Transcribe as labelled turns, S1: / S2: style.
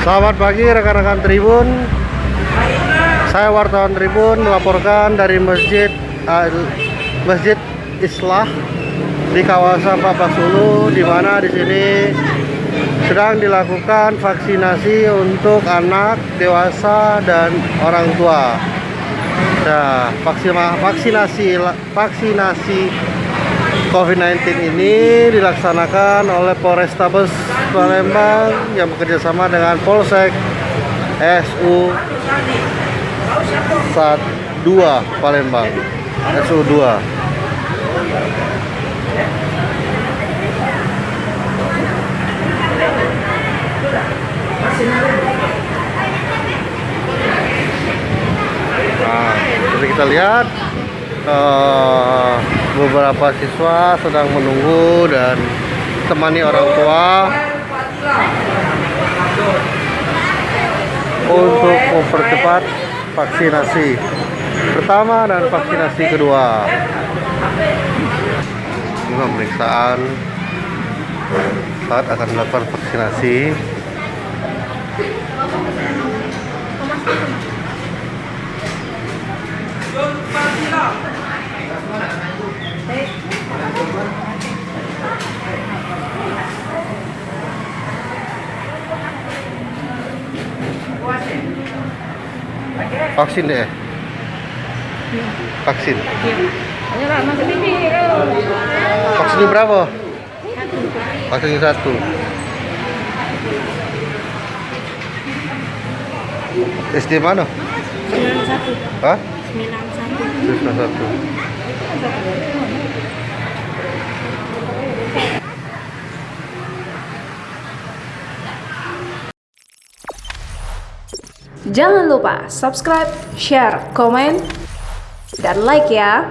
S1: Selamat pagi rekan-rekan Tribun. Saya wartawan Tribun melaporkan dari Masjid Islah di kawasan Papasulu, di mana di sini sedang dilakukan vaksinasi untuk anak, dewasa, dan orang tua. Nah, vaksinasi COVID-19 ini dilaksanakan oleh Polrestabes Palembang yang bekerjasama dengan Polsek SU 2 Palembang. SU 2. Nah, seperti kita lihat beberapa siswa sedang menunggu dan temani orang tua untuk mempercepat vaksinasi pertama dan vaksinasi kedua. Ini pemeriksaan saat akan melakukan vaksinasi. Vaksin deh. Vaksin. Vaksin berapa? Vaksin 1. SD mana?
S2: 91.
S1: Hah?
S2: 91.
S1: 91.
S3: Jangan lupa subscribe, share, komen, dan like ya.